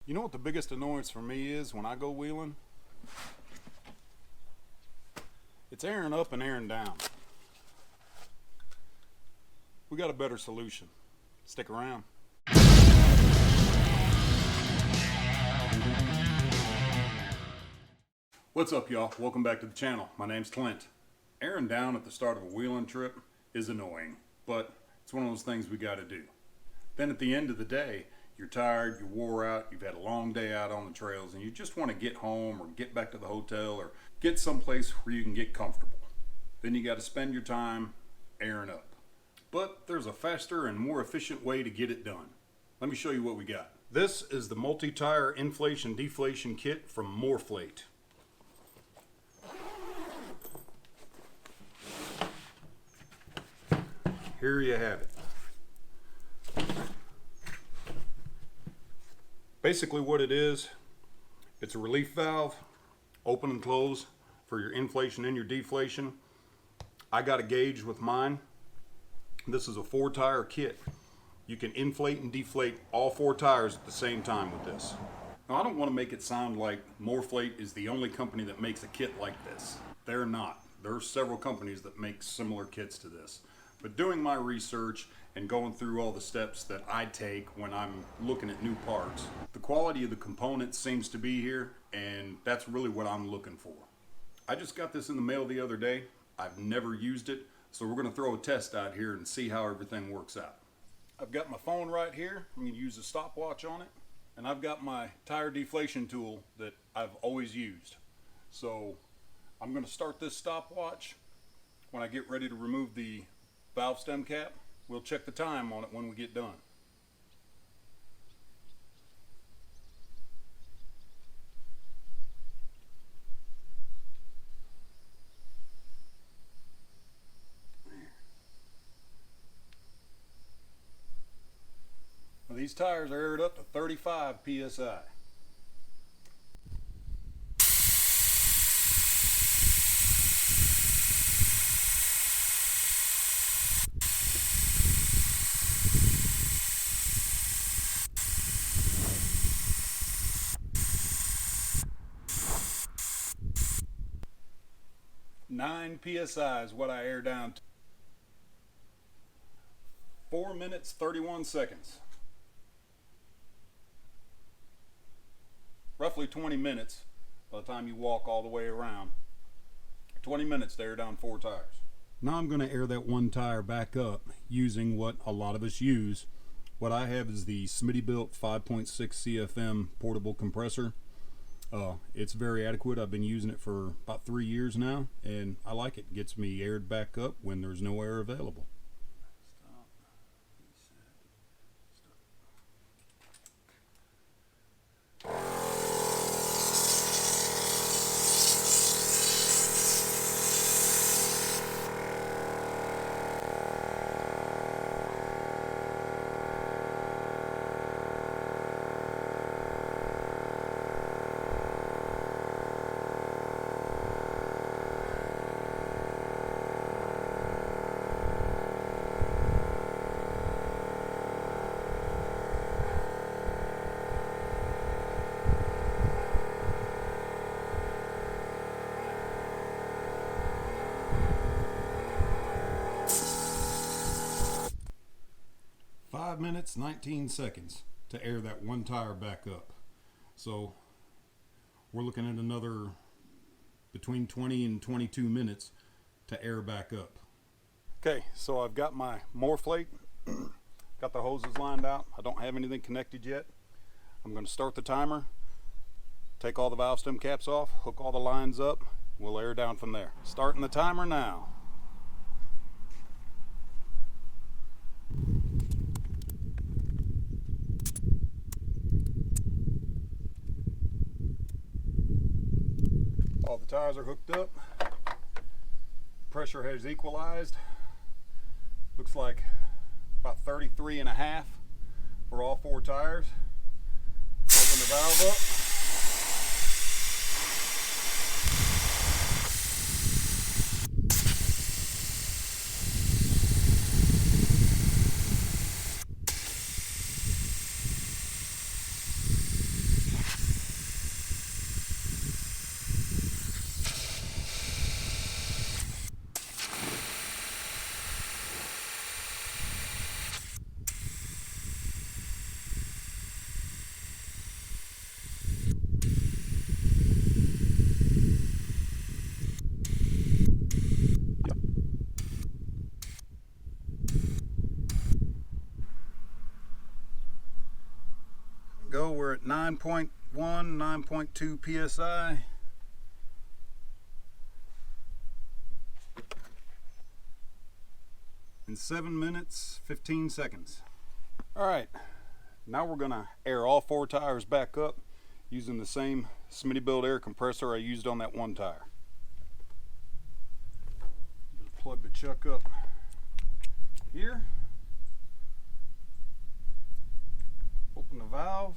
You know what the biggest annoyance for me is when I go wheeling? It's airing up and airing down. We got a better solution. Stick around. What's up, y'all? Welcome back to the channel. My name's Clint. Airing down at the start of a wheeling trip is annoying, but it's one of those things we got to do. Then at the end of the day, you're tired, you're wore out, you've had a long day out on the trails, and you just want to get home or get back to the hotel or get someplace where you can get comfortable. Then you got to spend your time airing up. But there's a faster and more efficient way to get it done. Let me show you what we got. This is the multi-tire inflation deflation kit from Morrflate. Here you have it. Basically what it is, it's a relief valve, open and close for your inflation and your deflation. I got a gauge with mine. This is a 4-tire kit. You can inflate and deflate all 4 tires at the same time with this. Now, I don't want to make it sound like Morrflate is the only company that makes a kit like this. They're not. There are several companies that make similar kits to this. But doing my research and going through all the steps that I take when I'm looking at new parts, the quality of the components seems to be here, and that's really what I'm looking for. I just got this in the mail the other day. I've never used it, so we're going to throw a test out here and see how everything works out. I've got my phone right here. I'm going to use a stopwatch on it, and I've got my tire deflation tool that I've always used. So I'm going to start this stopwatch. When I get ready to remove the valve stem cap, we'll check the time on it when we get done. Now, these tires are aired up to 35 psi. Nine psi is what I air down to. 4 minutes 31 seconds. Roughly 20 minutes by the time you walk all the way around. 20 minutes to air down 4 tires. Now I'm going to air that 1 tire back up using what a lot of us use. What I have is the Smittybilt 5.6 CFM portable compressor. It's very adequate. I've been using it for about 3 years now, and I like it. It gets me aired back up when there's no air available. 5 minutes 19 seconds to air that 1 tire back up. So we're looking at another between 20 and 22 minutes to air back up. Okay, so I've got my Morrflate, got the hoses lined out. I don't have anything connected yet. I'm going to start the timer, take all the valve stem caps off, hook all the lines up. We'll air down from there. Starting the timer now. All the tires are hooked up. Pressure has equalized. Looks like about 33.5 for all 4 tires. Open the valve up. 9.1, 9.2 psi. In 7 minutes, 15 seconds. All right, now we're gonna air all 4 tires back up using the same Smittybilt air compressor I used on that one tire. Plug the chuck up here. Open the valve.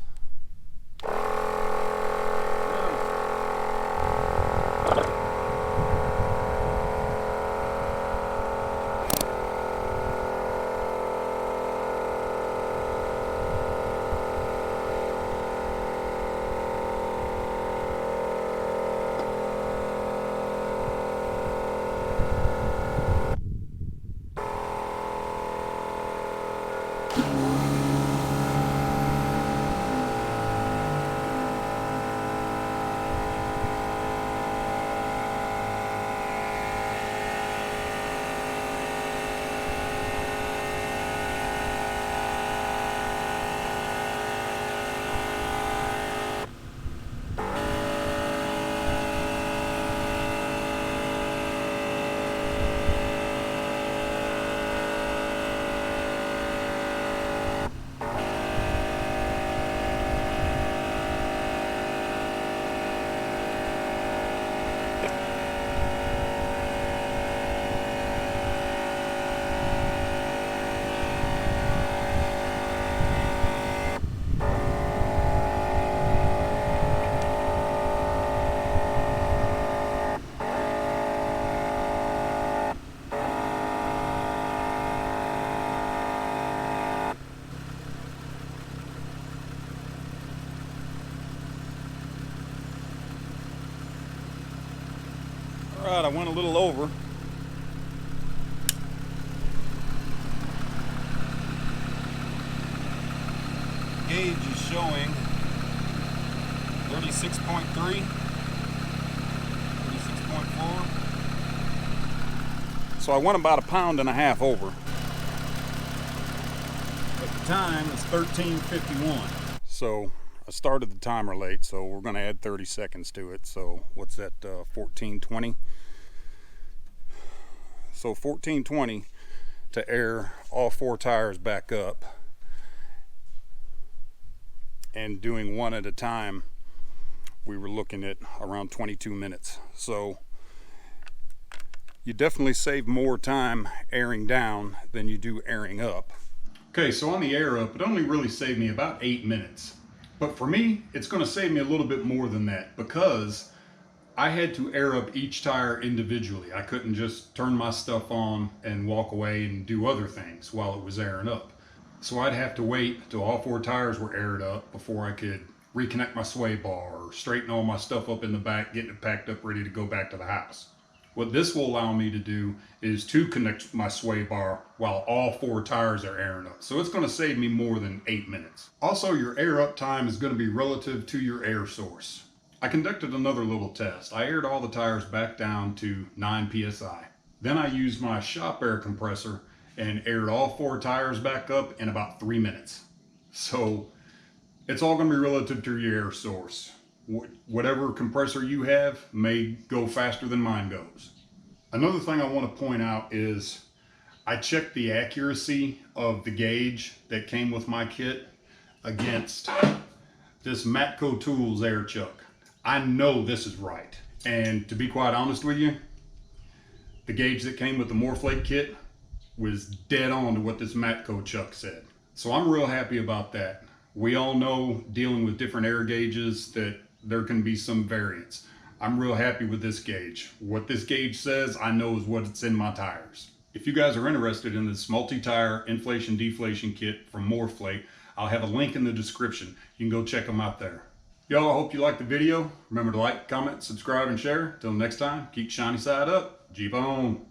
All right, I went a little over. Gauge is showing 36.3, 36.4. So I went about 1.5 pounds over. At the time it's 13:51. So I started the timer late, so we're going to add 30 seconds to it. So what's that, 14:20? So 14:20 to air all 4 tires back up, and doing one at a time, we were looking at around 22 minutes. So you definitely save more time airing down than you do airing up. Okay, so on the air up, it only really saved me about 8 minutes. But for me, it's going to save me a little bit more than that, because I had to air up each tire individually. I couldn't just turn my stuff on and walk away and do other things while it was airing up. So I'd have to wait until all 4 tires were aired up before I could reconnect my sway bar or straighten all my stuff up in the back, getting it packed up, ready to go back to the house. What this will allow me to do is to connect my sway bar while all 4 tires are airing up. So it's going to save me more than 8 minutes. Also, your air up time is going to be relative to your air source. I conducted another little test. I aired all the tires back down to 9 psi. Then I used my shop air compressor and aired all 4 tires back up in about 3 minutes. So it's all going to be relative to your air source. Whatever compressor you have may go faster than mine goes. Another thing I want to point out is I checked the accuracy of the gauge that came with my kit against this Matco Tools air chuck. I know this is right. And to be quite honest with you, the gauge that came with the Morrflate kit was dead on to what this Matco chuck said. So I'm real happy about that. We all know, dealing with different air gauges, that there can be some variance. I'm real happy with this gauge. What this gauge says, I know is what's in my tires. If you guys are interested in this multi-tire inflation deflation kit from Morrflate, I'll have a link in the description. You can go check them out there. Y'all, I hope you liked the video. Remember to like, comment, subscribe, and share. Till next time, keep shiny side up. Jeep on.